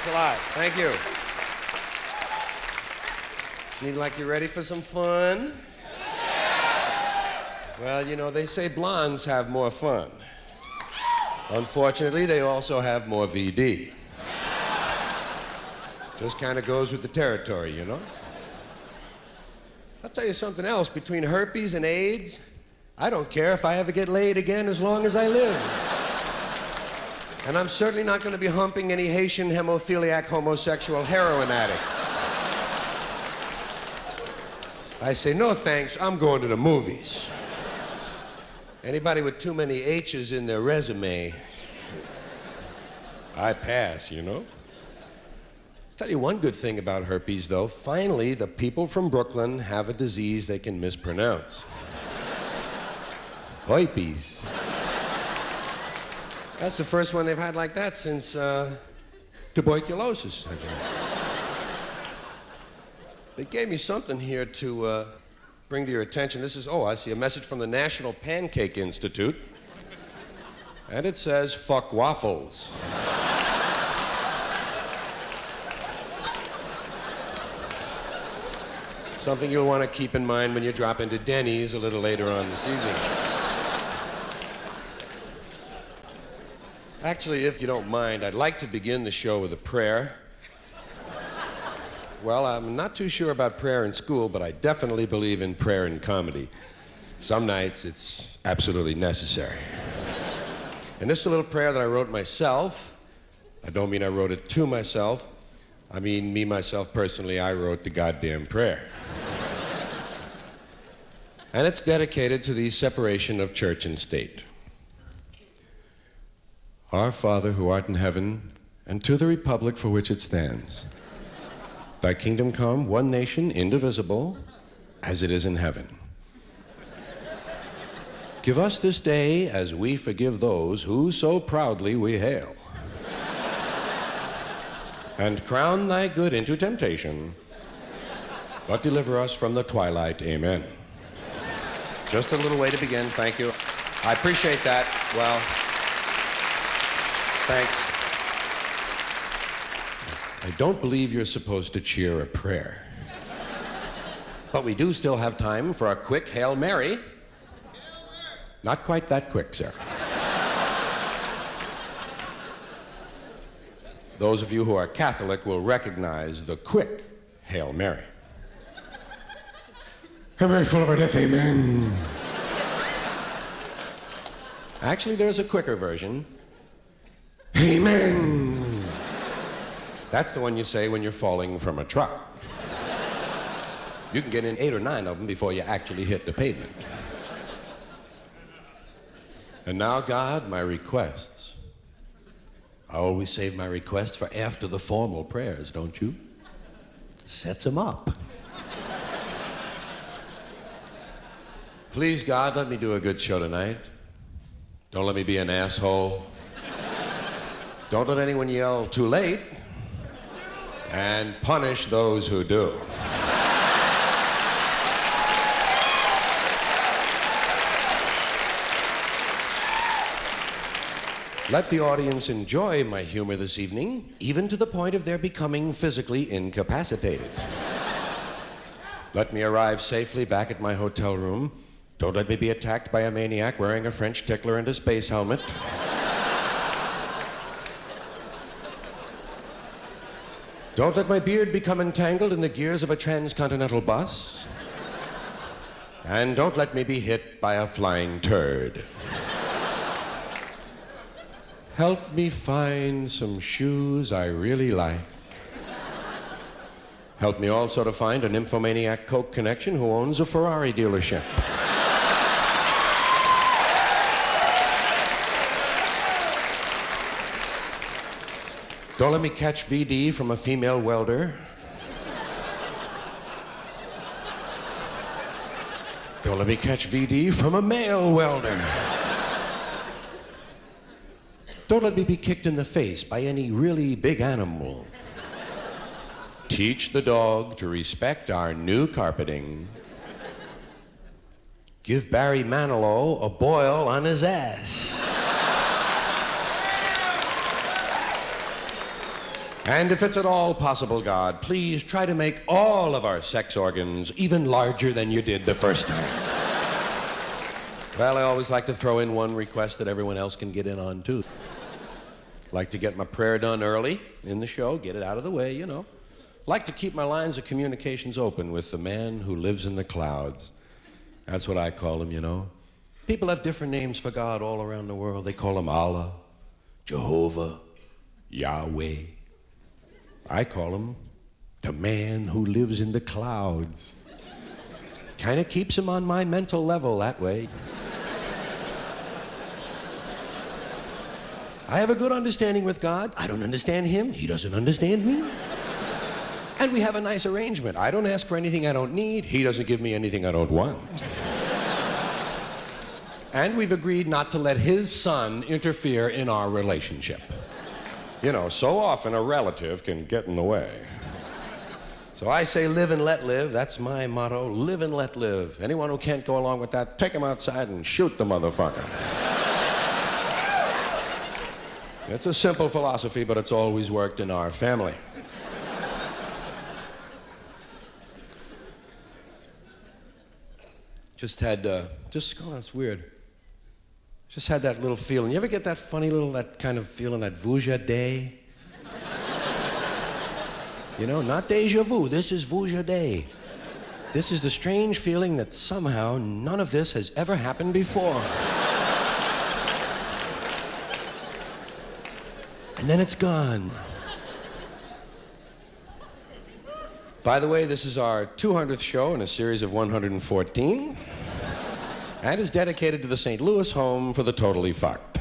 Thanks a lot. Thank you. Seem like you're ready for some fun? Well, you know, they say blondes have more fun. Unfortunately, they also have more VD. Just kind of goes with the territory, you know? I'll tell you something else. Between herpes and AIDS, I don't care if I ever get laid again as long as I live. And I'm certainly not going to be humping any Haitian hemophiliac homosexual heroin addicts. I say, no thanks, I'm going to the movies. Anybody with too many H's in their resume, I pass, you know? Tell you one good thing about herpes, though. Finally, the people from Brooklyn have a disease they can mispronounce. Herpes. That's the first one they've had like that since tuberculosis. They gave me something here to bring to your attention. This is, I see a message from the National Pancake Institute. And it says, fuck waffles. Something you'll want to keep in mind when you drop into Denny's a little later on this evening. Actually, if you don't mind, I'd like to begin the show with a prayer. Well, I'm not too sure about prayer in school, but I definitely believe in prayer in comedy. Some nights it's absolutely necessary. And this is a little prayer that I wrote myself. I don't mean I wrote it to myself. I mean, me, myself, personally, I wrote the goddamn prayer. And it's dedicated to the separation of church and state. Our Father, who art in heaven, and to the republic for which it stands. Thy kingdom come, one nation, indivisible, as it is in heaven. Give us this day as we forgive those who so proudly we hail. And crown thy good into temptation, but deliver us from the twilight. Amen. Just a little way to begin. Thank you. I appreciate that. Well, thanks. I don't believe you're supposed to cheer a prayer. But we do still have time for a quick Hail Mary. Not quite that quick, sir. Those of you who are Catholic will recognize the quick Hail Mary. Hail Mary, full of our death, amen. Actually, there's a quicker version. Amen. That's the one you say when you're falling from a truck. You can get in 8 or 9 of them before you actually hit the pavement. And now, God, my requests. I always save my requests for after the formal prayers, don't you? Sets them up. Please, God, let me do a good show tonight. Don't let me be an asshole. Don't let anyone yell too late. And punish those who do. Let the audience enjoy my humor this evening, even to the point of their becoming physically incapacitated. Let me arrive safely back at my hotel room. Don't let me be attacked by a maniac wearing a French tickler and a space helmet. Don't let my beard become entangled in the gears of a transcontinental bus. And don't let me be hit by a flying turd. Help me find some shoes I really like. Help me also to find a nymphomaniac Coke connection who owns a Ferrari dealership. Don't let me catch VD from a female welder. Don't let me catch VD from a male welder. Don't let me be kicked in the face by any really big animal. Teach the dog to respect our new carpeting. Give Barry Manilow a boil on his ass. And if it's at all possible, God, please try to make all of our sex organs even larger than you did the first time. Well, I always like to throw in one request that everyone else can get in on, too. Like to get my prayer done early in the show, get it out of the way, you know. Like to keep my lines of communications open with the man who lives in the clouds. That's what I call him, you know. People have different names for God all around the world. They call him Allah, Jehovah, Yahweh. I call him the man who lives in the clouds. Kind of keeps him on my mental level that way. I have a good understanding with God. I don't understand him. He doesn't understand me. And we have a nice arrangement. I don't ask for anything I don't need. He doesn't give me anything I don't want. And we've agreed not to let his son interfere in our relationship. You know, so often a relative can get in the way. So I say live and let live. That's my motto, live and let live. Anyone who can't go along with that, take him outside and shoot the motherfucker. It's a simple philosophy, but it's always worked in our family. That's weird. Just had that little feeling. You ever get that funny little, that kind of feeling, that vuja day? You know, not deja vu, this is vuja day. This is the strange feeling that somehow none of this has ever happened before. And then it's gone. By the way, this is our 200th show in a series of 114. And is dedicated to the St. Louis Home for the Totally Fucked.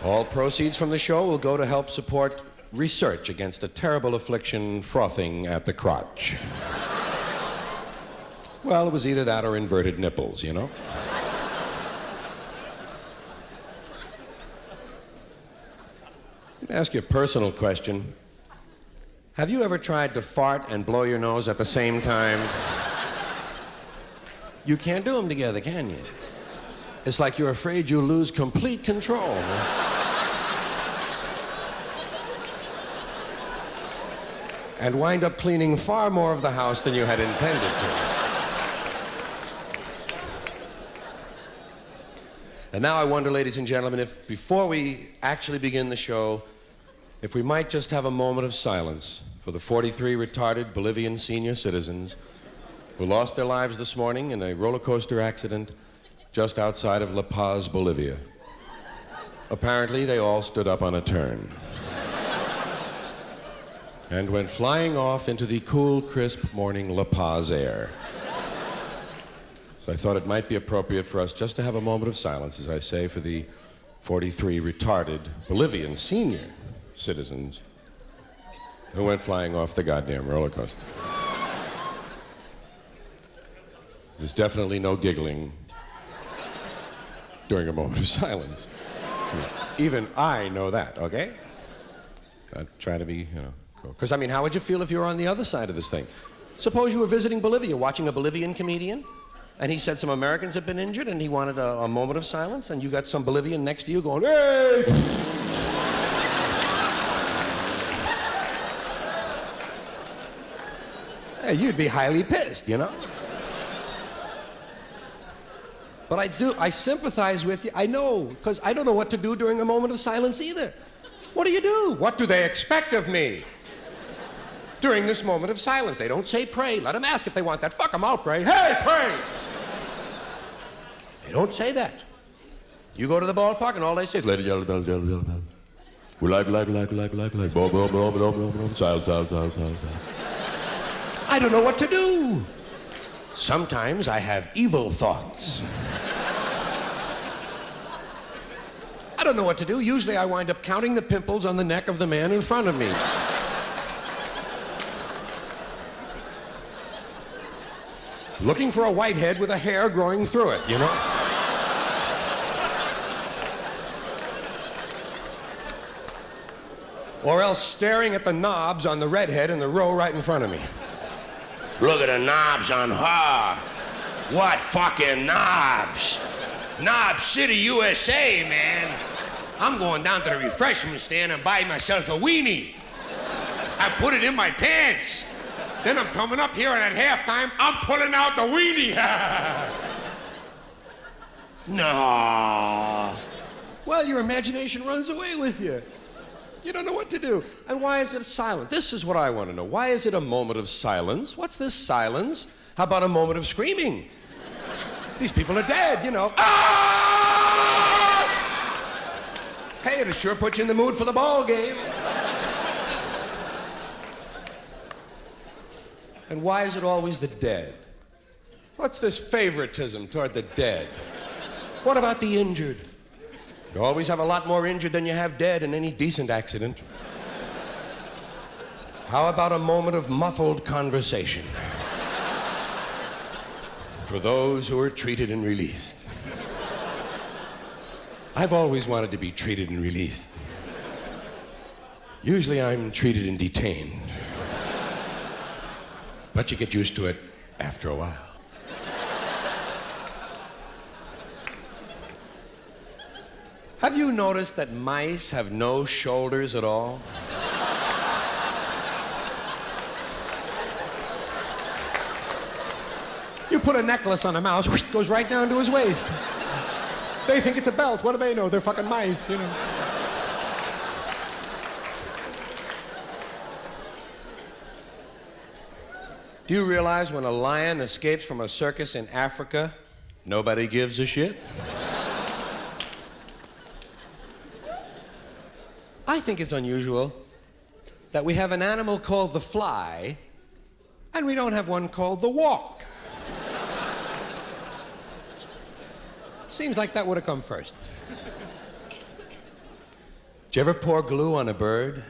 All proceeds from the show will go to help support research against a terrible affliction, frothing at the crotch. Well, it was either that or inverted nipples, you know? Let me ask you a personal question. Have you ever tried to fart and blow your nose at the same time? You can't do them together, can you? It's like you're afraid you'll lose complete control. And wind up cleaning far more of the house than you had intended to. And now I wonder, ladies and gentlemen, if before we actually begin the show, if we might just have a moment of silence for the 43 retarded Bolivian senior citizens who lost their lives this morning in a roller coaster accident just outside of La Paz, Bolivia. Apparently, they all stood up on a turn and went flying off into the cool, crisp morning La Paz air. So I thought it might be appropriate for us just to have a moment of silence, as I say, for the 43 retarded Bolivian senior citizens who went flying off the goddamn roller coaster. There's definitely no giggling during a moment of silence. I mean, even I know that, okay? I try to be, you know, cool. Because, I mean, how would you feel if you were on the other side of this thing? Suppose you were visiting Bolivia, watching a Bolivian comedian, and he said some Americans had been injured, and he wanted a moment of silence, and you got some Bolivian next to you going, hey! Hey, you'd be highly pissed, you know? But I sympathize with you. I know, because I don't know what to do during a moment of silence either. What do? What do they expect of me during this moment of silence? They don't say pray. Let them ask if they want that. Fuck them, I'll pray. Hey, pray! They don't say that. You go to the ballpark and all they say is, ladies and gentlemen, we like, silence. I don't know what to do. Sometimes I have evil thoughts. I don't know what to do. Usually I wind up counting the pimples on the neck of the man in front of me. Looking for a whitehead with a hair growing through it, you know? Or else staring at the knobs on the redhead in the row right in front of me. Look at the knobs on her. What fucking knobs? Knob City, USA, man. I'm going down to the refreshment stand and buy myself a weenie. I put it in my pants. Then I'm coming up here, and at halftime, I'm pulling out the weenie. No. Well, your imagination runs away with you. You don't know what to do. And why is it silent? This is what I want to know. Why is it a moment of silence? What's this silence? How about a moment of screaming? These people are dead, you know. Ah! Hey, it'll sure put you in the mood for the ball game. And why is it always the dead? What's this favoritism toward the dead? What about the injured? You always have a lot more injured than you have dead in any decent accident. How about a moment of muffled conversation? For those who are treated and released. I've always wanted to be treated and released. Usually I'm treated and detained. But you get used to it after a while. Have you noticed that mice have no shoulders at all? You put a necklace on a mouse, whoosh, goes right down to his waist. They think it's a belt. What do they know? They're fucking mice, you know. Do you realize when a lion escapes from a circus in Africa, nobody gives a shit? I think it's unusual that we have an animal called the fly and we don't have one called the walk. Seems like that would have come first. Did you ever pour glue on a bird?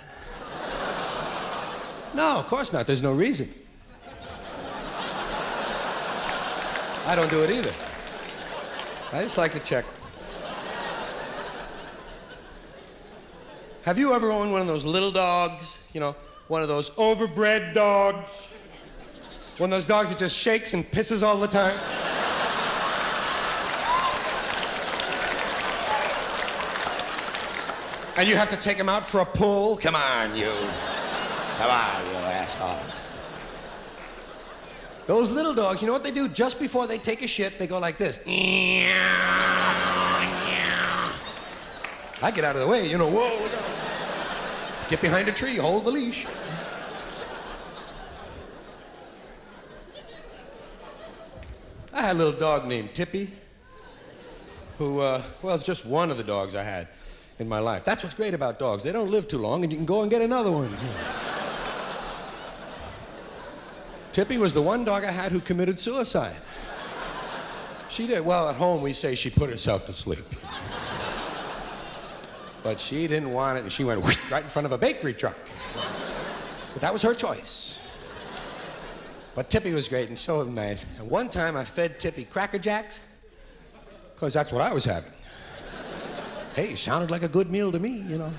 No, of course not. There's no reason. I don't do it either. I just like to check. Have you ever owned one of those little dogs? You know, one of those overbred dogs? One of those dogs that just shakes and pisses all the time? And you have to take him out for a pull? Come on, you. Come on, you asshole. Those little dogs, you know what they do? Just before they take a shit, they go like this. I get out of the way, you know, whoa, look out. Get behind a tree, hold the leash. I had a little dog named Tippy, who, well, it's just one of the dogs I had in my life. That's what's great about dogs. They don't live too long, and you can go and get another one. Tippy was the one dog I had who committed suicide. She did. Well, at home we say she put herself to sleep. But she didn't want it, and she went whoosh, right in front of a bakery truck. But that was her choice. But Tippy was great and so nice. And one time I fed Tippy Cracker Jacks, because that's what I was having. Hey, it sounded like a good meal to me, you know.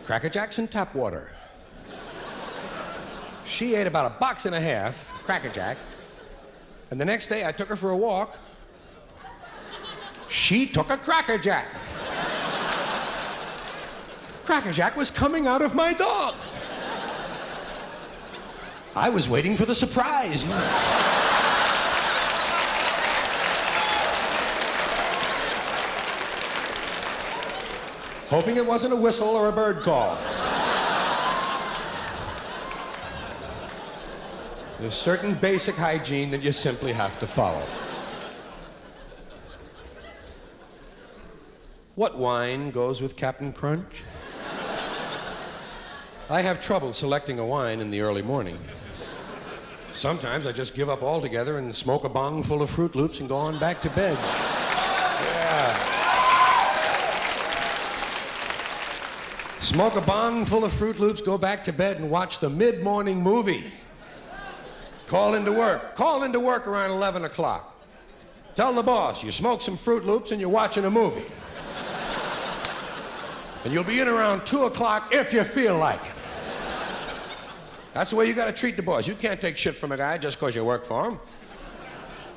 Cracker Jacks and tap water. She ate about 1.5 boxes, Cracker Jack, and the next day I took her for a walk. She took a Cracker Jack. Cracker Jack was coming out of my dog. I was waiting for the surprise. You know. Hoping it wasn't a whistle or a bird call. There's certain basic hygiene that you simply have to follow. What wine goes with Captain Crunch? I have trouble selecting a wine in the early morning. Sometimes I just give up altogether and smoke a bong full of Fruit Loops and go on back to bed. Yeah. Smoke a bong full of Fruit Loops, go back to bed and watch the mid-morning movie. Call into work. Call into work around 11 o'clock. Tell the boss you smoke some Fruit Loops and you're watching a movie. And you'll be in around 2 o'clock if you feel like it. That's the way you got to treat the boss. You can't take shit from a guy just because you work for him.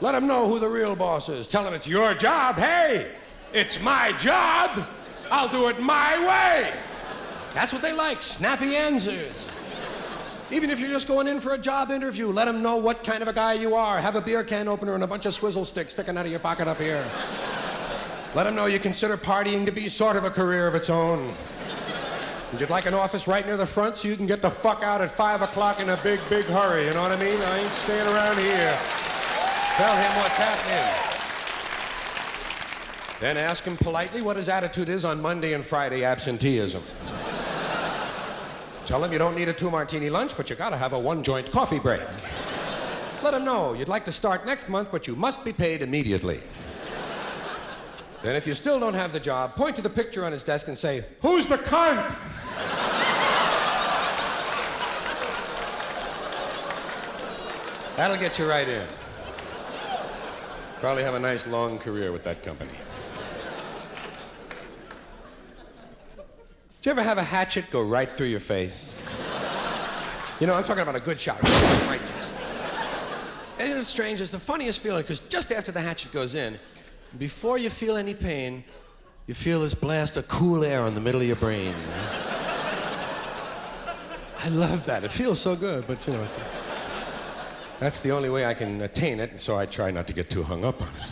Let him know who the real boss is. Tell him it's your job. Hey, it's my job. I'll do it my way. That's what they like, snappy answers. Even if you're just going in for a job interview, let them know what kind of a guy you are. Have a beer can opener and a bunch of swizzle sticks sticking out of your pocket up here. Let them know you consider partying to be sort of a career of its own. And you'd like an office right near the front so you can get the fuck out at 5 o'clock in a big, big hurry. You know what I mean? I ain't staying around here. Tell him what's happening. Then ask him politely what his attitude is on Monday and Friday absenteeism. Tell him you don't need a 2-martini lunch, but you gotta have a 1-joint coffee break. Let him know you'd like to start next month, but you must be paid immediately. Then if you still don't have the job, point to the picture on his desk and say, "Who's the cunt?" That'll get you right in. Probably have a nice long career with that company. Did you ever have a hatchet go right through your face? You know, I'm talking about a good shot. Right. Isn't it strange? It's the funniest feeling, because just after the hatchet goes in, before you feel any pain, you feel this blast of cool air on the middle of your brain. I love that. It feels so good, but you know, that's the only way I can attain it, and so I try not to get too hung up on it.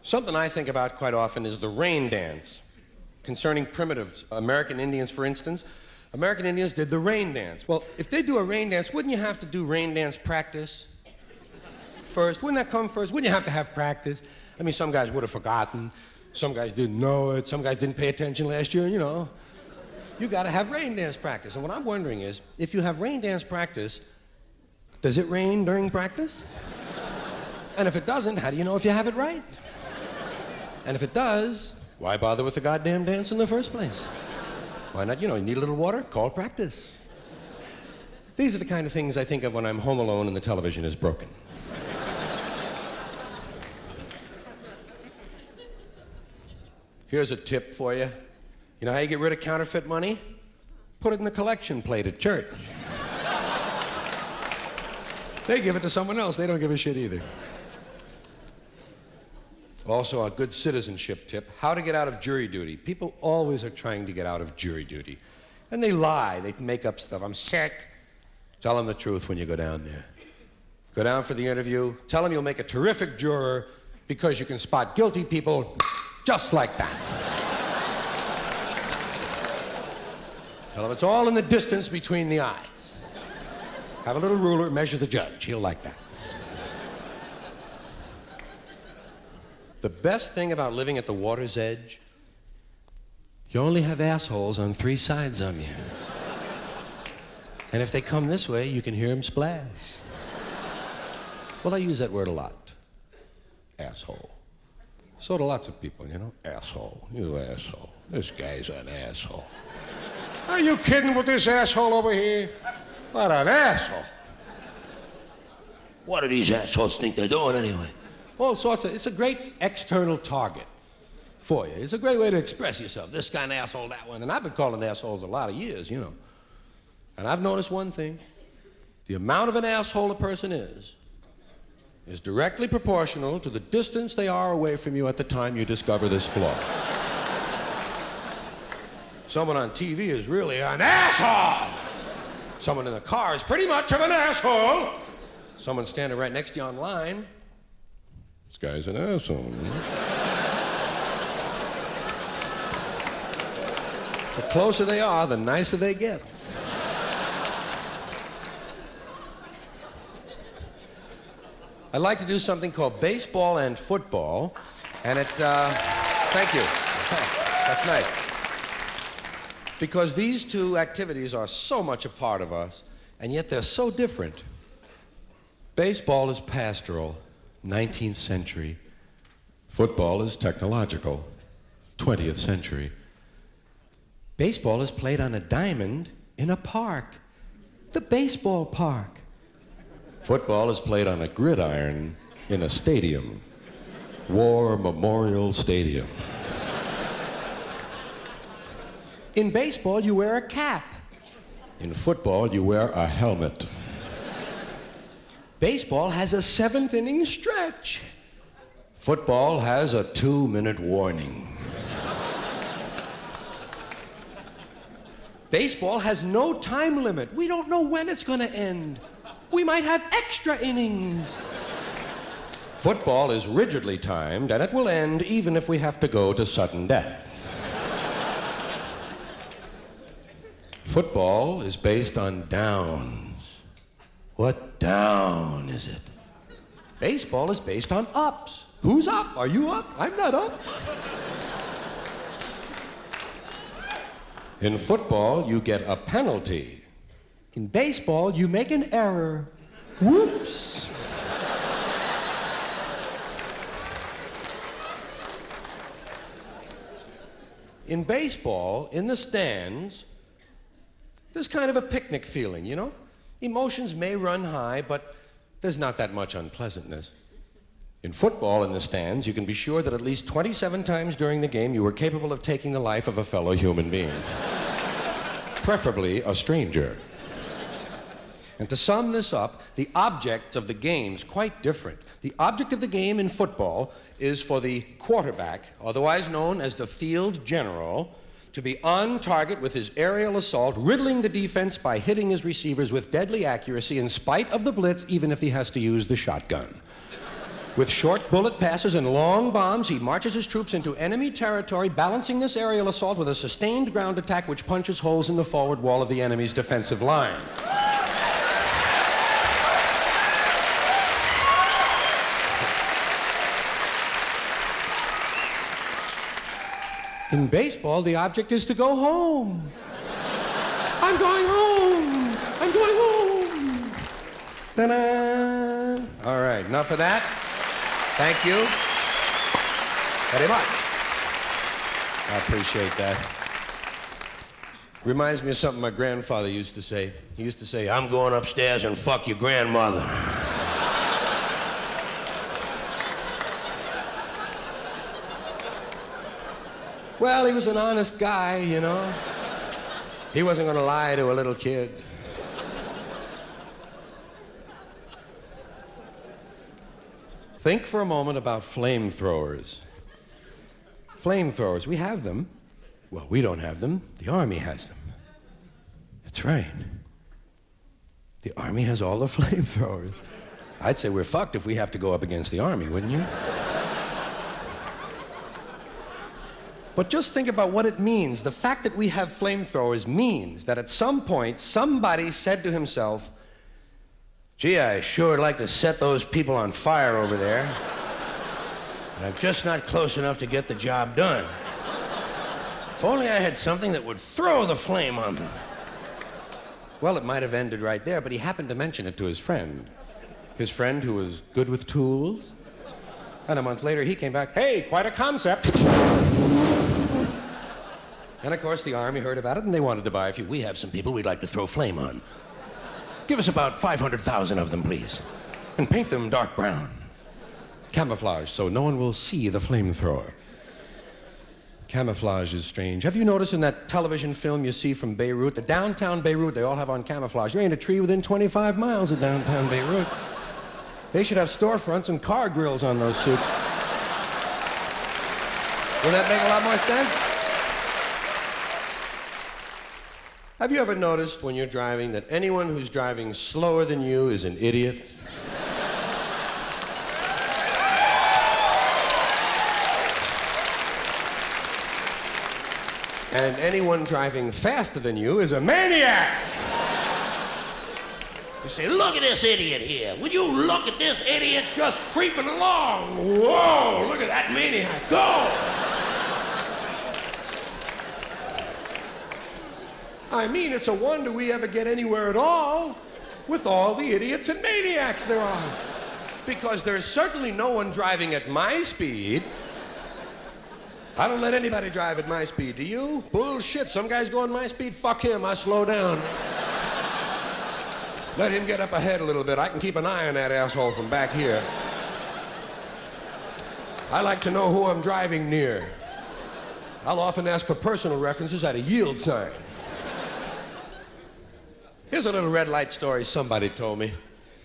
Something I think about quite often is the rain dance. Concerning primitives, American Indians, for instance, American Indians did the rain dance. Well, if they do a rain dance, wouldn't you have to do rain dance practice first? Wouldn't that come first? Wouldn't you have to have practice? I mean, some guys would have forgotten. Some guys didn't know it. Some guys didn't pay attention last year, you know. You got to have rain dance practice. And what I'm wondering is, if you have rain dance practice, does it rain during practice? And if it doesn't, how do you know if you have it right? And if it does, why bother with the goddamn dance in the first place? Why not, you need a little water? Call practice. These are the kind of things I think of when I'm home alone and the television is broken. Here's a tip for you. You know how you get rid of counterfeit money? Put it in the collection plate at church. They give it to someone else. They don't give a shit either. Also, a good citizenship tip, how to get out of jury duty. People always are trying to get out of jury duty. And they lie, they make up stuff. I'm sick. Tell them the truth when you go down there. Go down for the interview, tell them you'll make a terrific juror because you can spot guilty people just like that. Tell them it's all in the distance between the eyes. Have a little ruler, measure the judge. He'll like that. The best thing about living at the water's edge, you only have assholes on 3 sides of you. And if they come this way, you can hear them splash. Well, I use that word a lot. Asshole. So do lots of people, Asshole. You asshole. This guy's an asshole. Are you kidding with this asshole over here? What an asshole. What do these assholes think they're doing anyway? All sorts of, it's a great external target for you. It's a great way to express yourself. This kind of asshole, that one. And I've been calling assholes a lot of years, And I've noticed one thing. The amount of an asshole a person is directly proportional to the distance they are away from you at the time you discover this flaw. Someone on TV is really an asshole. Someone in the car is pretty much of an asshole. Someone standing right next to you online, this guy's an asshole. The closer they are, the nicer they get. I like to do something called baseball and football, and thank you. That's nice. Because these two activities are so much a part of us, and yet they're so different. Baseball is pastoral, 19th century. Football is technological, 20th century. Baseball is played on a diamond in a park, the baseball park. Football is played on a gridiron in a stadium, War Memorial Stadium. In baseball, you wear a cap. In football, you wear a helmet. Baseball has a 7th inning stretch. Football has a 2-minute warning. Baseball has no time limit. We don't know when it's going to end. We might have extra innings. Football is rigidly timed, and it will end even if we have to go to sudden death. Football is based on downs. What down is it? Baseball is based on ups. Who's up? Are you up? I'm not up. In football, you get a penalty. In baseball, you make an error. Whoops. In baseball, in the stands, there's kind of a picnic feeling, you know? Emotions may run high, but there's not that much unpleasantness. In football, in the stands, you can be sure that at least 27 times during the game you were capable of taking the life of a fellow human being. Preferably a stranger. And to sum this up, the objects of the game's quite different. The object of the game in football is for the quarterback, otherwise known as the field general, to be on target with his aerial assault, riddling the defense by hitting his receivers with deadly accuracy in spite of the blitz, even if he has to use the shotgun. With short bullet passes and long bombs, he marches his troops into enemy territory, balancing this aerial assault with a sustained ground attack which punches holes in the forward wall of the enemy's defensive line. In baseball, the object is to go home. I'm going home. I'm going home. Ta-da! All right, enough of that. Thank you very much. I appreciate that. Reminds me of something my grandfather used to say. He used to say, I'm going upstairs and fuck your grandmother. Well, he was an honest guy, you know. He wasn't going to lie to a little kid. Think for a moment about flamethrowers. Flamethrowers, we have them. Well, we don't have them. The Army has them. That's right. The Army has all the flamethrowers. I'd say we're fucked if we have to go up against the Army, wouldn't you? But just think about what it means. The fact that we have flamethrowers means that at some point, somebody said to himself, gee, I sure would like to set those people on fire over there. But I'm just not close enough to get the job done. If only I had something that would throw the flame on them. Well, it might have ended right there, but he happened to mention it to his friend. His friend who was good with tools. And a month later, he came back, hey, quite a concept. And of course, the Army heard about it, and they wanted to buy a few. We have some people we'd like to throw flame on. Give us about 500,000 of them, please. And paint them dark brown. Camouflage, so no one will see the flamethrower. Camouflage is strange. Have you noticed in that television film you see from Beirut, the downtown Beirut, they all have on camouflage. There ain't a tree within 25 miles of downtown Beirut. They should have storefronts and car grills on those suits. Would that make a lot more sense? Have you ever noticed when you're driving that anyone who's driving slower than you is an idiot? And anyone driving faster than you is a maniac! You say, look at this idiot here. Will you look at this idiot just creeping along? Whoa, look at that maniac. Go! I mean, it's a wonder we ever get anywhere at all with all the idiots and maniacs there are. Because there's certainly no one driving at my speed. I don't let anybody drive at my speed, do you? Bullshit, some guy's going my speed, fuck him, I slow down. Let him get up ahead a little bit. I can keep an eye on that asshole from back here. I like to know who I'm driving near. I'll often ask for personal references at a yield sign. Here's a little red light story somebody told me.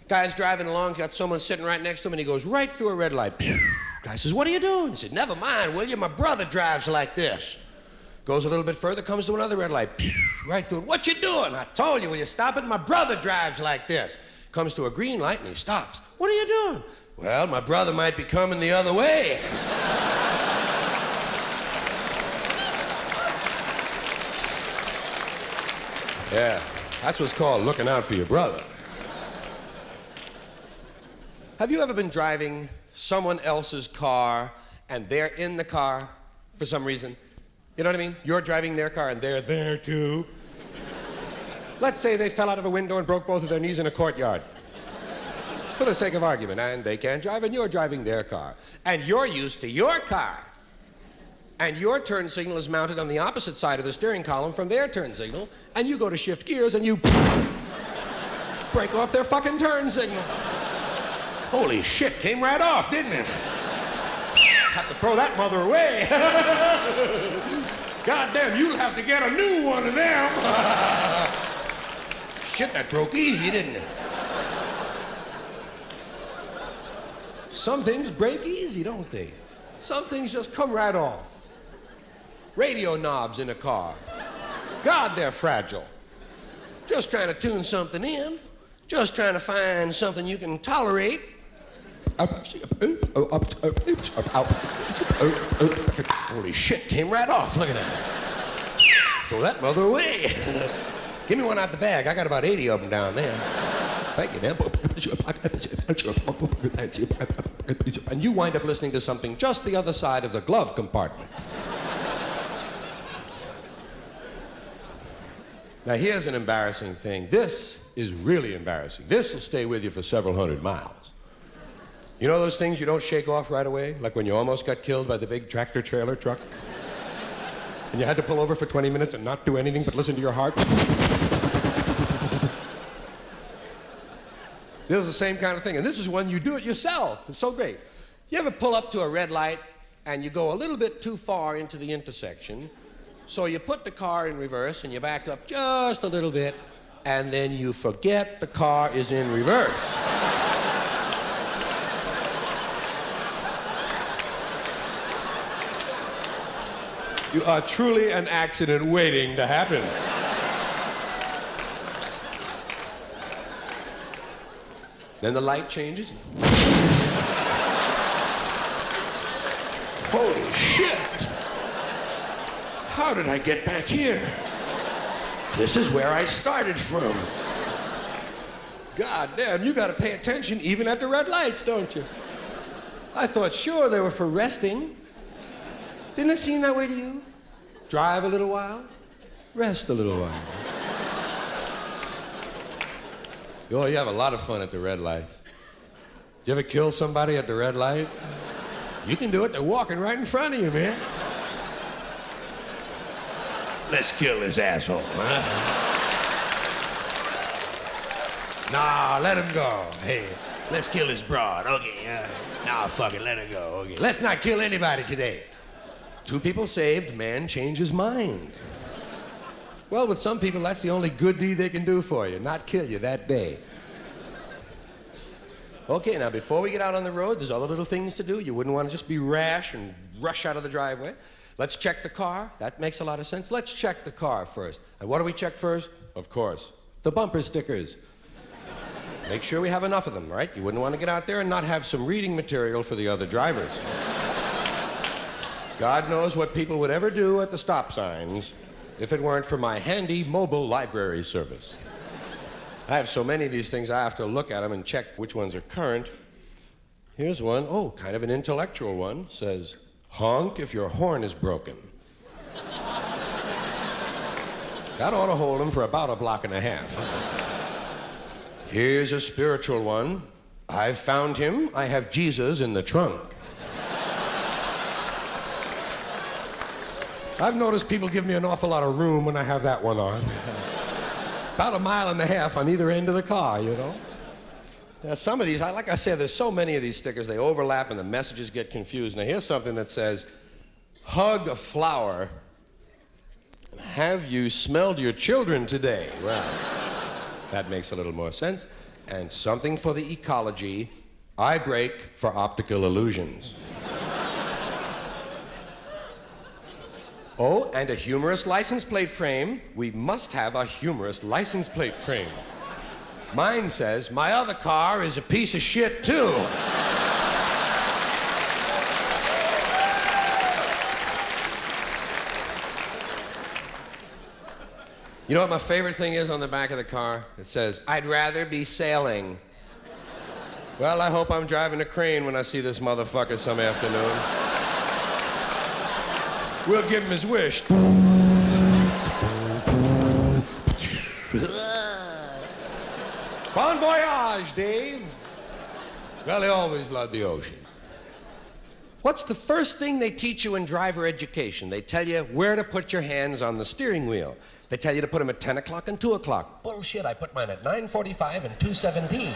Guy's driving along, got someone sitting right next to him, and he goes right through a red light. Guy says, what are you doing? He said, never mind, will you? My brother drives like this. Goes a little bit further, comes to another red light. Right through it. What you doing? I told you, will you stop it? My brother drives like this. Comes to a green light and he stops. What are you doing? Well, my brother might be coming the other way. Yeah, that's what's called looking out for your brother. Have you ever been driving someone else's car and they're in the car for some reason? You know what I mean? You're driving their car and they're there too. Let's say they fell out of a window and broke both of their knees in a courtyard. For the sake of argument, and they can't drive and you're driving their car. And you're used to your car. And your turn signal is mounted on the opposite side of the steering column from their turn signal, and you go to shift gears and you break off their fucking turn signal. Holy shit, came right off, didn't it? Have to throw that mother away. Goddamn, you'll have to get a new one of them. Shit, that broke easy, didn't it? Some things break easy, don't they? Some things just come right off. Radio knobs in a car. God, they're fragile. Just trying to tune something in. Just trying to find something you can tolerate. Holy shit, came right off. Look at that. Throw that mother away. Give me one out the bag. I got about 80 of them down there. Thank you, man. And you wind up listening to something just the other side of the glove compartment. Now, here's an embarrassing thing. This is really embarrassing. This will stay with you for several hundred miles. You know those things you don't shake off right away? Like when you almost got killed by the big tractor-trailer truck? And you had to pull over for 20 minutes and not do anything but listen to your heart? This is the same kind of thing. And this is when you do it yourself. It's so great. You ever pull up to a red light and you go a little bit too far into the intersection, so you put the car in reverse and you back up just a little bit, and then you forget the car is in reverse. You are truly an accident waiting to happen. Then the light changes. Holy shit! How did I get back here? This is where I started from. God damn, you gotta pay attention even at the red lights, don't you? I thought sure they were for resting. Didn't it seem that way to you? Drive a little while, rest a little while. Oh, you have a lot of fun at the red lights. You ever kill somebody at the red light? You can do it. They're walking right in front of you, man. Let's kill this asshole, huh? Nah, let him go. Hey, let's kill this broad. Okay, nah, fuck it, let her go. Okay, let's not kill anybody today. 2 people saved, man change his mind. Well, with some people, that's the only good deed they can do for you, not kill you that day. Okay, now before we get out on the road, there's other little things to do. You wouldn't want to just be rash and rush out of the driveway. Let's check the car. That makes a lot of sense. Let's check the car first. And what do we check first? Of course, the bumper stickers. Make sure we have enough of them, right? You wouldn't want to get out there and not have some reading material for the other drivers. God knows what people would ever do at the stop signs if it weren't for my handy mobile library service. I have so many of these things, I have to look at them and check which ones are current. Here's one, oh, kind of an intellectual one. Says, honk if your horn is broken. That ought to hold them for about a block and a half. Here's a spiritual one. I've found him. I have Jesus in the trunk. I've noticed people give me an awful lot of room when I have that one on. About a mile and a half on either end of the car, you know. Now, some of these, like I said, there's so many of these stickers, they overlap and the messages get confused. Now, here's something that says, hug a flower. Have you smelled your children today? Well, that makes a little more sense. And something for the ecology, I break for optical illusions. Oh, and a humorous license plate frame. We must have a humorous license plate frame. Mine says, my other car is a piece of shit, too. You know what my favorite thing is on the back of the car? It says, I'd rather be sailing. Well, I hope I'm driving a crane when I see this motherfucker some afternoon. We'll give him his wish. Bon voyage, Dave. Well, they always love the ocean. What's the first thing they teach you in driver education? They tell you where to put your hands on the steering wheel. They tell you to put them at 10 o'clock and 2 o'clock. Bullshit, I put mine at 9:45 and 2:17.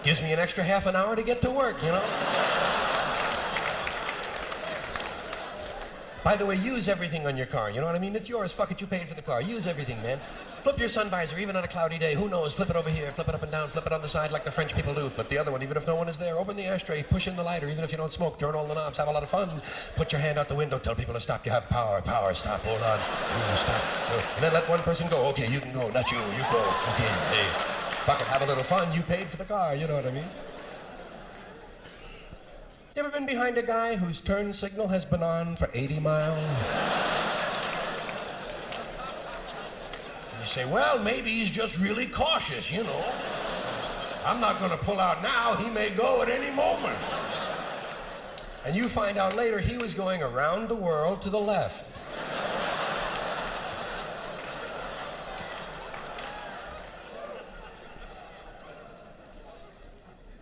Gives me an extra half an hour to get to work, you know? By the way, use everything on your car, you know what I mean? It's yours, fuck it, you paid for the car. Use everything, man. Flip your sun visor, even on a cloudy day. Who knows? Flip it over here, flip it up and down, flip it on the side like the French people do. Flip the other one, even if no one is there. Open the ashtray, push in the lighter, even if you don't smoke. Turn all the knobs, have a lot of fun. Put your hand out the window, tell people to stop. You have power, stop, hold on. Stop. And then let one person go. Okay, you can go, not you go. Okay, hey, fuck it, have a little fun. You paid for the car, you know what I mean? You ever been behind a guy whose turn signal has been on for 80 miles? You say, well, maybe he's just really cautious, you know. I'm not going to pull out now. He may go at any moment. And you find out later he was going around the world to the left.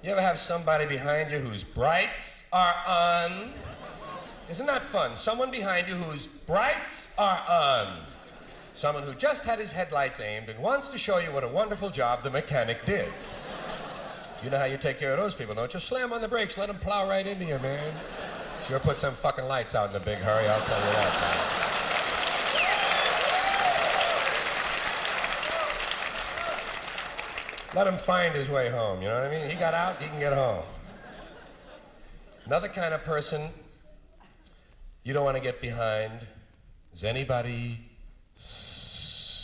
You ever have somebody behind you whose brights are on? Isn't that fun? Someone behind you whose brights are on. Someone who just had his headlights aimed and wants to show you what a wonderful job the mechanic did. You know how you take care of those people, don't you? Slam on the brakes, let them plow right into you, man. Sure put some fucking lights out in a big hurry, I'll tell you that. Let him find his way home, you know what I mean? He got out, he can get home. Another kind of person you don't want to get behind is anybody slow.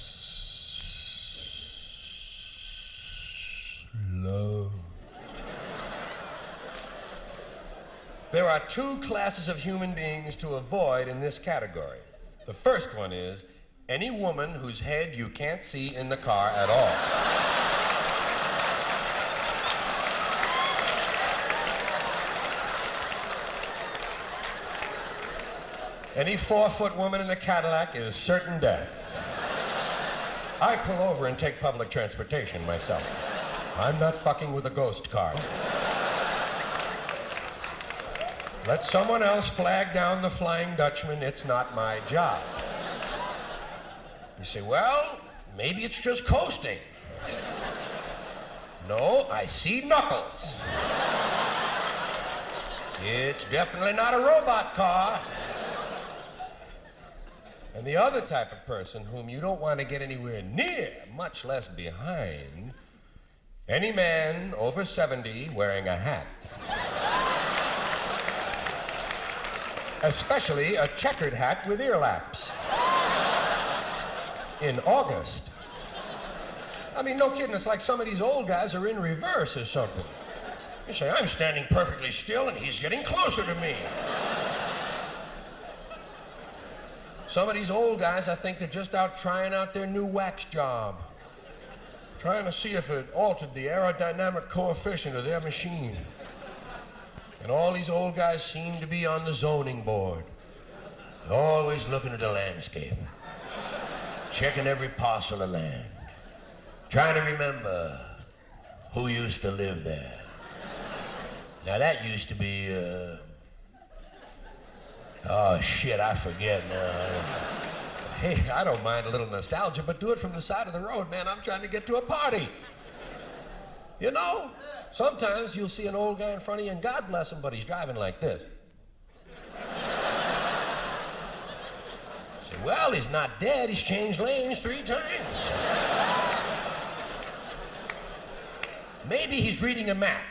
There are two classes of human beings to avoid in this category. The first one is any woman whose head you can't see in the car at all. Any 4-foot woman in a Cadillac is certain death. I pull over and take public transportation myself. I'm not fucking with a ghost car. Let someone else flag down the Flying Dutchman. It's not my job. You say, well, maybe it's just coasting. No, I see knuckles. It's definitely not a robot car. And the other type of person whom you don't want to get anywhere near, much less behind, any man over 70 wearing a hat. Especially a checkered hat with ear laps. In August. I mean, no kidding, it's like some of these old guys are in reverse or something. You say, I'm standing perfectly still and he's getting closer to me. Some of these old guys, I think they're just out trying out their new wax job. Trying to see if it altered the aerodynamic coefficient of their machine. And all these old guys seem to be on the zoning board. They're always looking at the landscape. Checking every parcel of land. Trying to remember who used to live there. Now that used to be, oh shit, I forget now. Hey, I don't mind a little nostalgia, but do it from the side of the road, man. I'm trying to get to a party. You know, sometimes you'll see an old guy in front of you, and God bless him, but he's driving like this. Say, well, he's not dead. He's changed lanes 3 times. Maybe he's reading a map.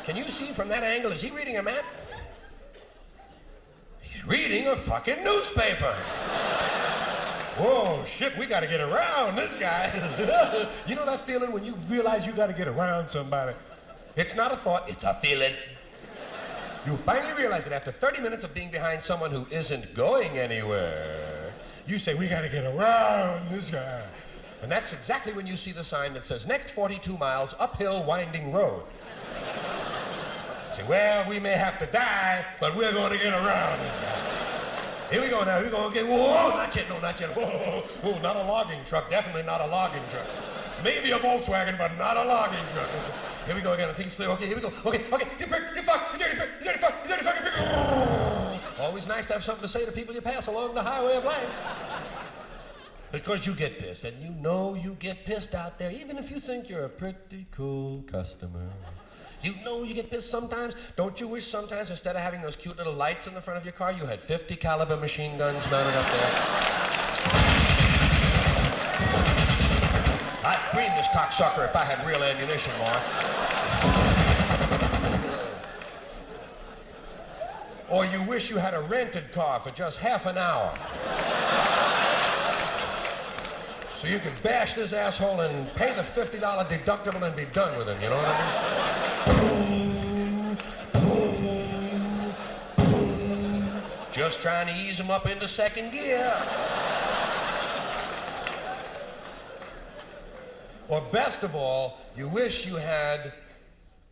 Can you see from that angle, is he reading a map? He's He's reading a fucking newspaper. Whoa, shit, we gotta get around this guy. You know that feeling when you realize you gotta get around somebody? It's not a thought, it's a feeling. You finally realize that after 30 minutes of being behind someone who isn't going anywhere, you say, we gotta get around this guy. And that's exactly when you see the sign that says, next 42 miles, uphill, winding road. Say, well, we may have to die, but we're gonna get around this guy. Here we go now, here we go, okay, whoa, not yet, no, not yet, whoa, not a logging truck, definitely not a logging truck. Maybe a Volkswagen, but not a logging truck. Here we go again, I think it's clear, okay, here we go, okay, you prick, you fuck, you dirty prick, you dirty fuck, you dirty fucking prick. Always nice to have something to say to people you pass along the highway of life. Because you get pissed, and you know you get pissed out there, even if you think you're a pretty cool customer. You know you get pissed sometimes. Don't you wish sometimes instead of having those cute little lights in the front of your car, you had 50 caliber machine guns mounted up there? I'd cream this cocksucker if I had real ammunition, Mark. Or you wish you had a rented car for just half an hour. So you could bash this asshole and pay the $50 deductible and be done with him, you know what I mean? Boom, boom, boom. Just trying to ease him up into second gear. Or best of all, you wish you had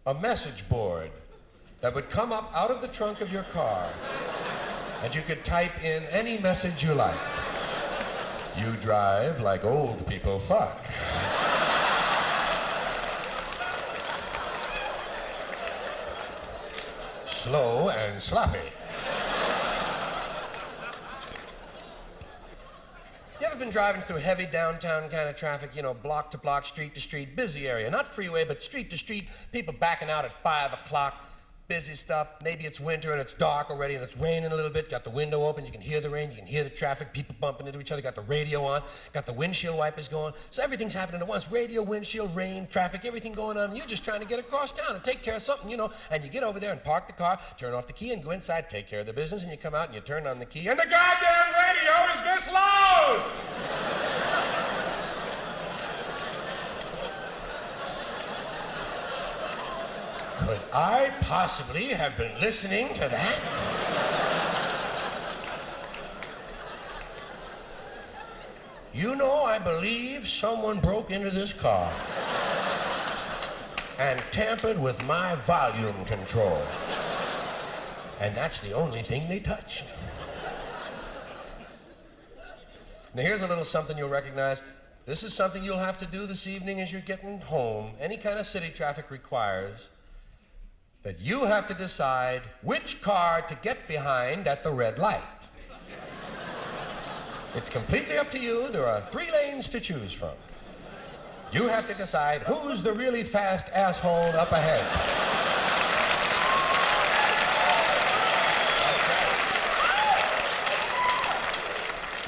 a message board that would come up out of the trunk of your car and you could type in any message you like. You drive like old people fuck. Slow and sloppy. You ever been driving through heavy downtown kind of traffic, you know, block to block, street to street, busy area, not freeway, but street to street, people backing out at 5 o'clock, busy stuff. Maybe it's winter and it's dark already and it's raining a little bit. Got the window open, you can hear the rain, you can hear the traffic, people bumping into each other, got the radio on, got the windshield wipers going. So everything's happening at once. Radio, windshield, rain, traffic, everything going on. And you're just trying to get across town and take care of something, you know. And you get over there and park the car, turn off the key and go inside, take care of the business, and you come out and you turn on the key and the goddamn radio is this loud! Could I possibly have been listening to that? You know, I believe someone broke into this car and tampered with my volume control. And that's the only thing they touched. Now here's a little something you'll recognize. This is something you'll have to do this evening as you're getting home. Any kind of city traffic requires that you have to decide which car to get behind at the red light. It's completely up to you. There are 3 lanes to choose from. You have to decide who's the really fast asshole up ahead.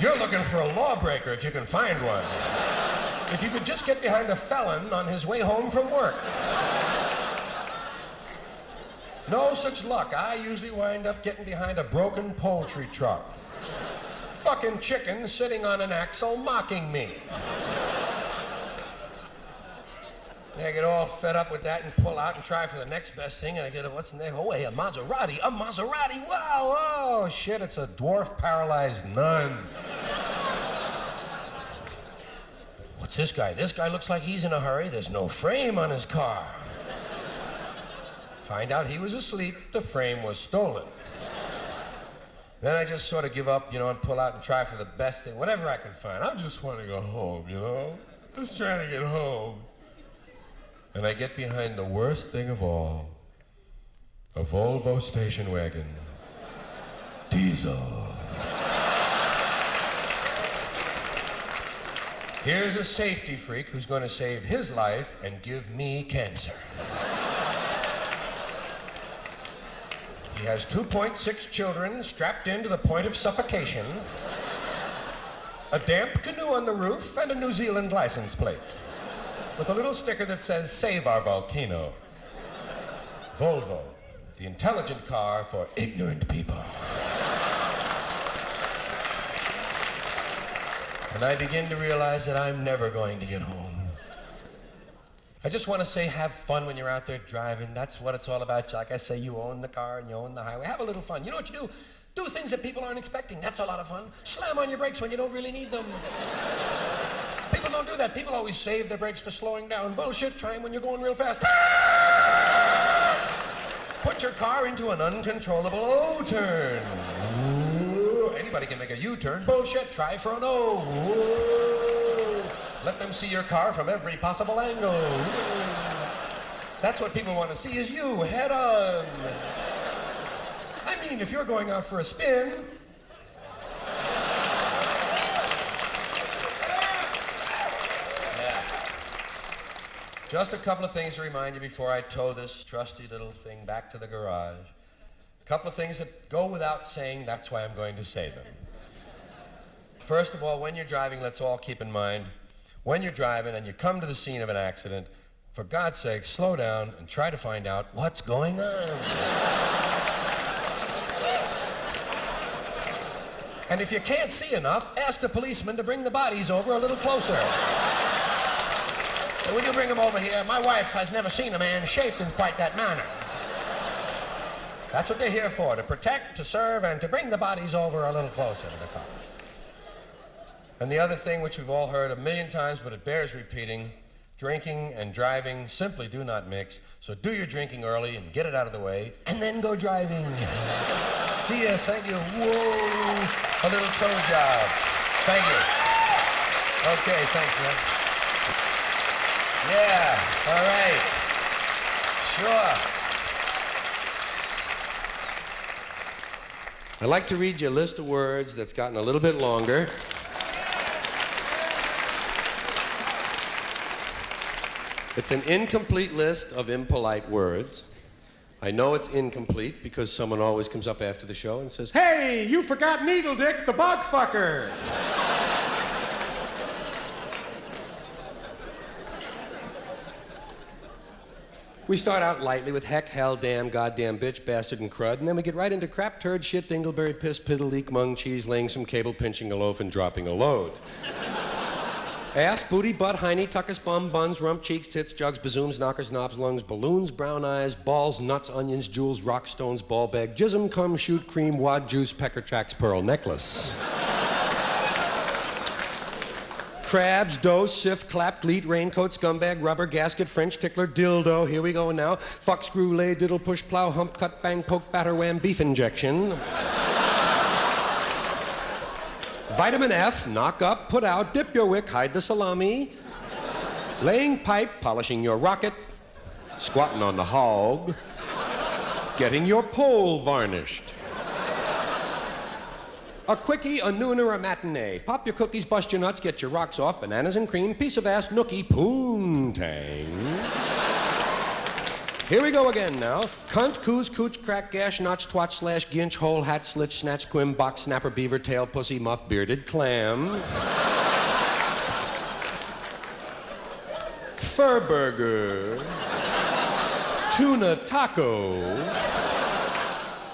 You're looking for a lawbreaker if you can find one. If you could just get behind a felon on his way home from work. No such luck. I usually wind up getting behind a broken poultry truck. Fucking chicken sitting on an axle mocking me. I get all fed up with that and pull out and try for the next best thing, and I get what's the name? Oh, hey, a Maserati. A Maserati. Wow, oh, shit, it's a dwarf paralyzed nun. What's this guy? This guy looks like he's in a hurry. There's no frame on his car. Find out he was asleep, the frame was stolen. Then I just sort of give up, you know, and pull out and try for the best thing, whatever I can find. I just want to go home, you know? Just trying to get home. And I get behind the worst thing of all, a Volvo station wagon. Diesel. Here's a safety freak who's going to save his life and give me cancer. He has 2.6 children strapped in to the point of suffocation, a damp canoe on the roof, and a New Zealand license plate with a little sticker that says, "Save our volcano." Volvo, the intelligent car for ignorant people. And I begin to realize that I'm never going to get home. I just want to say, have fun when you're out there driving. That's what it's all about. Like I say, you own the car and you own the highway. Have a little fun. You know what you do? Do things that people aren't expecting. That's a lot of fun. Slam on your brakes when you don't really need them. People don't do that. People always save their brakes for slowing down. Bullshit. Try them when you're going real fast. Put your car into an uncontrollable O-turn. Ooh, anybody can make a U-turn. Bullshit. Try for an O. Ooh. Let them see your car from every possible angle. That's what people want to see is you, head on. I mean, if you're going out for a spin... Yeah. Just a couple of things to remind you before I tow this trusty little thing back to the garage. A couple of things that go without saying, that's why I'm going to say them. First of all, when you're driving, let's all keep in mind, when you're driving and you come to the scene of an accident, for God's sake, slow down and try to find out what's going on. And if you can't see enough, ask the policeman to bring the bodies over a little closer. So will you bring them over here? My wife has never seen a man shaped in quite that manner. That's what they're here for, to protect, to serve, and to bring the bodies over a little closer to the car. And the other thing, which we've all heard a million times, but it bears repeating, drinking and driving simply do not mix. So do your drinking early and get it out of the way, and then go driving. See ya, thank you. Whoa, a little toe job. Thank you. Okay, thanks, man. Yeah, all right. Sure. I'd like to read you a list of words that's gotten a little bit longer. It's an incomplete list of impolite words. I know it's incomplete because someone always comes up after the show and says, "Hey, you forgot Needle Dick, the bug fucker." We start out lightly with heck, hell, damn, goddamn, bitch, bastard, and crud, and then we get right into crap, turd, shit, dingleberry, piss, piddle, leak, mung, cheese, laying some cable, pinching a loaf, and dropping a load. Ass, booty, butt, hiney, tuckus, bum, buns, rump, cheeks, tits, jugs, bazooms, knockers, knobs, lungs, balloons, brown eyes, balls, nuts, onions, jewels, rock stones, ball bag, jism, cum, shoot, cream, wad, juice, pecker tracks, pearl necklace. Crabs, dough, sift, clap, gleat, raincoat, scumbag, rubber, gasket, French tickler, dildo. Here we go now. Fuck, screw, lay, diddle, push, plow, hump, cut, bang, poke, batter, wham, beef injection. Vitamin F, knock up, put out, dip your wick, hide the salami. Laying pipe, polishing your rocket. Squatting on the hog. Getting your pole varnished. A quickie, a noon, or a matinee. Pop your cookies, bust your nuts, get your rocks off, bananas and cream, piece of ass, nookie, poontang. Here we go again now. Cunt, coos, cooch, crack, gash, notch, twat, slash, ginch, hole, hat, slit, snatch, quim, box, snapper, beaver, tail, pussy, muff, bearded clam. Fur burger. Tuna taco.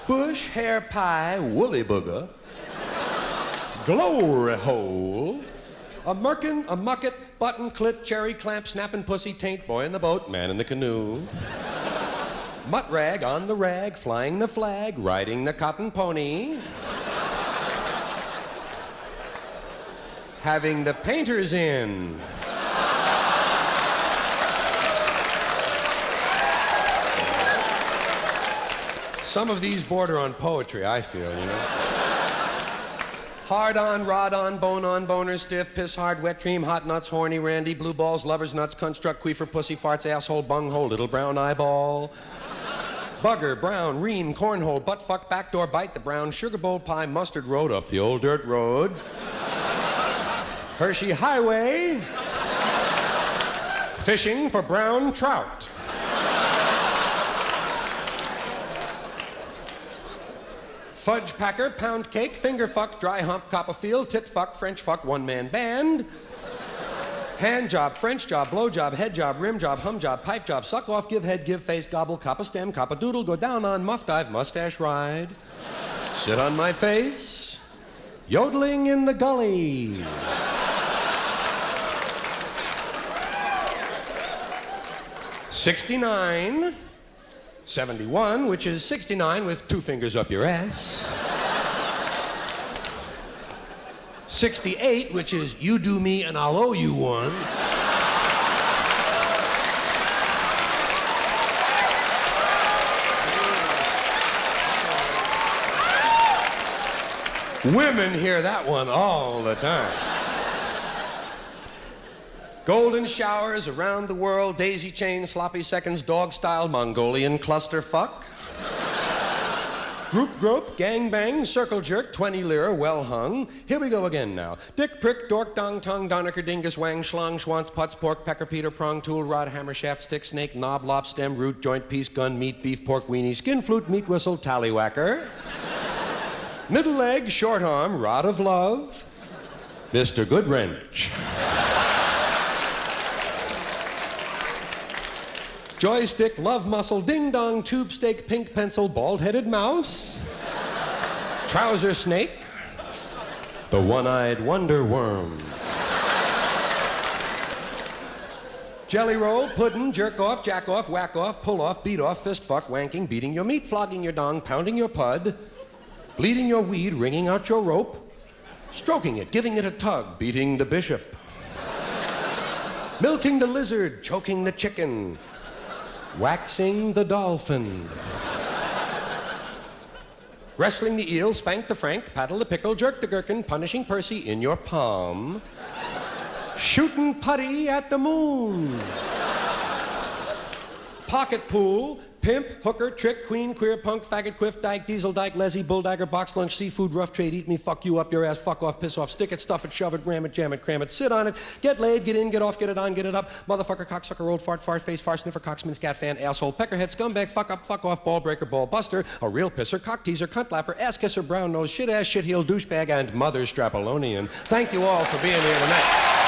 Bush hair pie, woolly booger. Glory hole. A merkin, a mucket, button, clit, cherry, clamp, snapping pussy, taint, boy in the boat, man in the canoe. Mutt rag, on the rag, flying the flag, riding the cotton pony. Having the painters in. Some of these border on poetry, I feel, you know. Hard on, rod on, bone on, boner, stiff, piss hard, wet dream, hot nuts, horny, randy, blue balls, lovers, nuts, construct, queefer, pussy, farts, asshole, bunghole, little brown eyeball. Bugger, brown, ream, cornhole, butt fuck, backdoor bite, the brown, sugar bowl pie, mustard road up the old dirt road. Hershey Highway. Fishing for brown trout. Fudge packer, pound cake, finger fuck, dry hump, Copperfield, tit fuck, French fuck, one-man band. Hand job, French job, blow job, head job, rim job, hum job, pipe job, suck off, give head, give face, gobble, copper stem, copper doodle, go down on, muff dive, mustache ride. Sit on my face, yodeling in the gully. 69, 71, which is 69 with 2 fingers up your ass. 68, which is you do me and I'll owe you one. Women hear that one all the time. Golden showers around the world, daisy chains, sloppy seconds, dog-style Mongolian clusterfuck. Group grope, gang bang, circle jerk, 20 lira, well hung. Here we go again now. Dick, prick, dork, dong, tongue, donecker, dingus, wang, schlong, schwanz, putz, pork, pecker, peter, prong, tool, rod, hammer, shaft, stick, snake, knob, lop, stem, root, joint, piece, gun, meat, beef, pork, weenie, skin, flute, meat, whistle, tallywhacker. Middle leg, short arm, rod of love, Mr. Goodwrench. Joystick, love muscle, ding-dong, tube steak, pink pencil, bald-headed mouse, trouser snake, the one-eyed wonder worm. Jelly roll, puddin', jerk off, jack off, whack off, pull off, beat off, fist fuck, wanking, beating your meat, flogging your dong, pounding your pud, bleeding your weed, wringing out your rope, stroking it, giving it a tug, beating the bishop, milking the lizard, choking the chicken, waxing the dolphin, wrestling the eel, spank the frank, paddle the pickle, jerk the gherkin, punishing Percy in your palm, shooting putty at the moon, pocket pool, pimp, hooker, trick, queen, queer, punk, faggot, quiff, dyke, diesel, dyke, lessee, bulldagger, box lunch, seafood, rough trade, eat me, fuck you up your ass, fuck off, piss off, stick it, stuff it, shove it, ram it, jam it, cram it, sit on it, get laid, get in, get off, get it on, get it up, motherfucker, cocksucker, old fart, fart face, far sniffer, cocksman, scat fan, asshole, peckerhead, scumbag, fuck up, fuck off, ball breaker, ball buster, a real pisser, cock teaser, cunt lapper, ass kisser, brown nose, shit ass, shit heel, douchebag, and mother strapolonian. Thank you all for being here tonight.